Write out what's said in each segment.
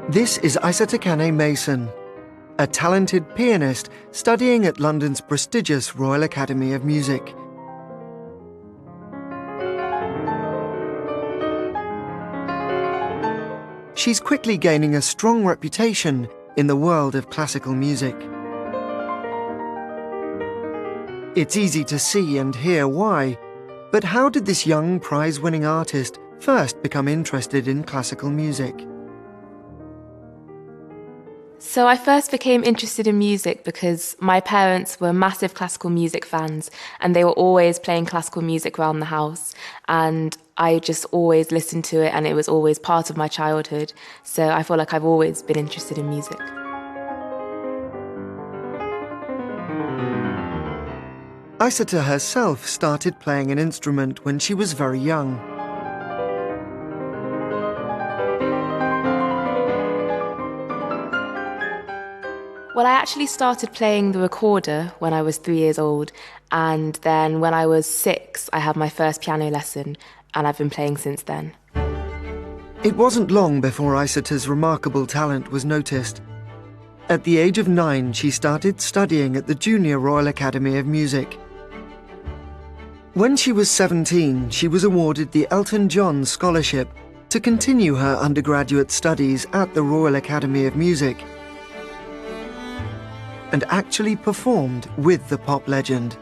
This is Isatakane Mason, a talented pianist studying at London's prestigious Royal Academy of Music. She's quickly gaining a strong reputation in the world of classical music. It's easy to see and hear why, but how did this young prize-winning artist first become interested in classical music? So I first became interested in music because my parents were massive classical music fans and they were always playing classical music around the house, and I just always listened to it and it was always part of my childhood. So I feel like I've always been interested in music. Isata herself started playing an instrument when she was very young. Well, I actually started playing the recorder when I was 3 years old, and then when I was 6, I had my first piano lesson, and I've been playing since then. It wasn't long before Isata's remarkable talent was noticed. At the age of 9, she started studying at the Junior Royal Academy of Music. When she was 17, she was awarded the Elton John Scholarship to continue her undergraduate studies at the Royal Academy of Music, and actually performed with the pop legend.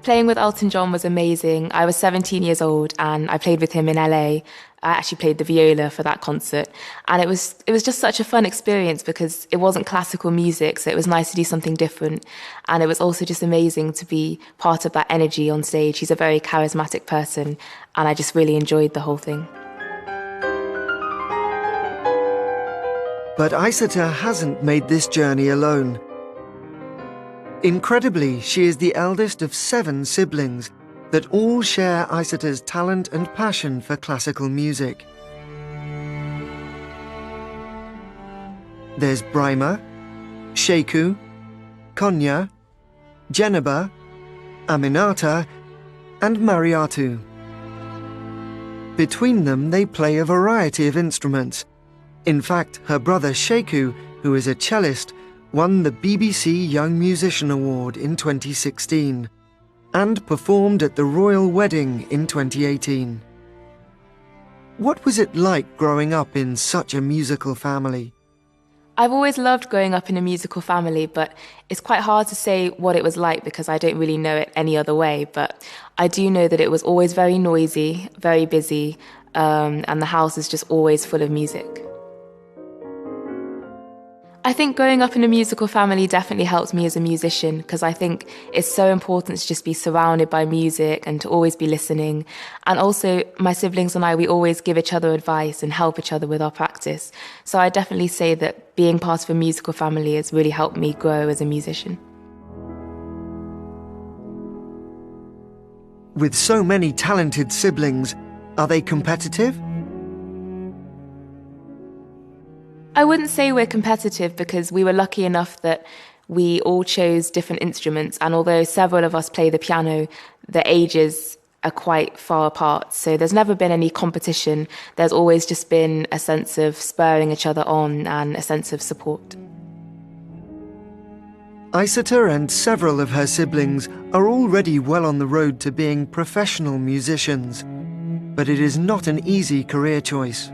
Playing with Elton John was amazing. I was 17 years old and I played with him in LA. I actually played the viola for that concert. And it was just such a fun experience because it wasn't classical music, so it was nice to do something different. And it was also just amazing to be part of that energy on stage. He's a very charismatic person and I just really enjoyed the whole thing. But Isata hasn't made this journey alone. Incredibly, she is the eldest of 7 siblings that all share Isata's talent and passion for classical music. There's Brima, Sheku, Konya, Jenaba, Aminata, and Mariatu. Between them, they play a variety of instruments. In fact, her brother Sheku, who is a cellist, won the BBC Young Musician Award in 2016 and performed at the Royal Wedding in 2018. What was it like growing up in such a musical family? I've always loved growing up in a musical family, but it's quite hard to say what it was like because I don't really know it any other way. But I do know that it was always very noisy, very busy, and the house is just always full of music. I think growing up in a musical family definitely helped me as a musician because I think it's so important to just be surrounded by music and to always be listening. And also, my siblings and I, we always give each other advice and help each other with our practice. So I definitely say that being part of a musical family has really helped me grow as a musician. With so many talented siblings, are they competitive? I wouldn't say we're competitive because we were lucky enough that we all chose different instruments, and although several of us play the piano, the ages are quite far apart, so there's never been any competition. There's always just been a sense of spurring each other on and a sense of support. Isata and several of her siblings are already well on the road to being professional musicians, but it is not an easy career choice.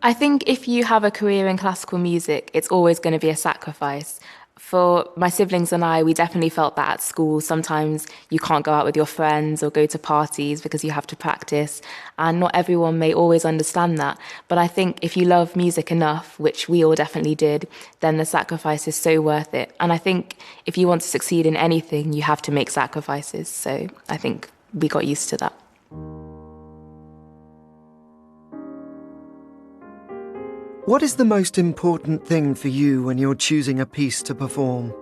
I think if you have a career in classical music, it's always going to be a sacrifice. For my siblings and I, we definitely felt that at school. Sometimes you can't go out with your friends or go to parties because you have to practice, and not everyone may always understand that. But I think if you love music enough, which we all definitely did, then the sacrifice is so worth it. And I think if you want to succeed in anything, you have to make sacrifices. So I think we got used to that. What is the most important thing for you when you're choosing a piece to perform?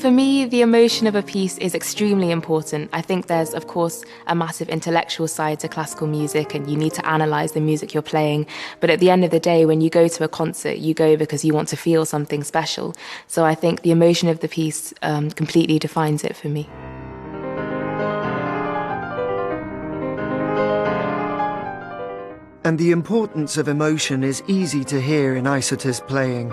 For me, the emotion of a piece is extremely important. I think there's, of course, a massive intellectual side to classical music, and you need to analyse the music you're playing. But at the end of the day, when you go to a concert, you go because you want to feel something special. So I think the emotion of the piece completely defines it for me. And the importance of emotion is easy to hear in Iceta's playing.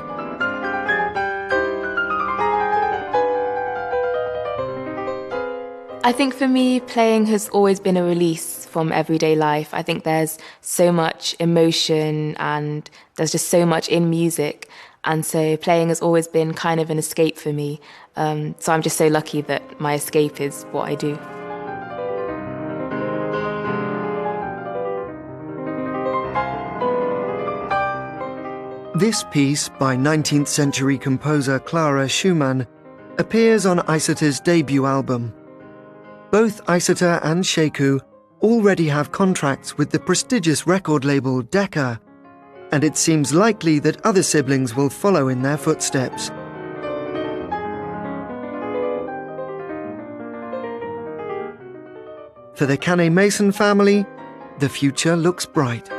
I think for me, playing has always been a release from everyday life. I think there's so much emotion and there's just so much in music. And so playing has always been kind of an escape for me. So I'm just so lucky that my escape is what I do. This piece by 19th century composer Clara Schumann appears on Iceta's debut album. Both Iceta and Sheku already have contracts with the prestigious record label Decca, and it seems likely that other siblings will follow in their footsteps. For the Cannet-Mason family, the future looks bright.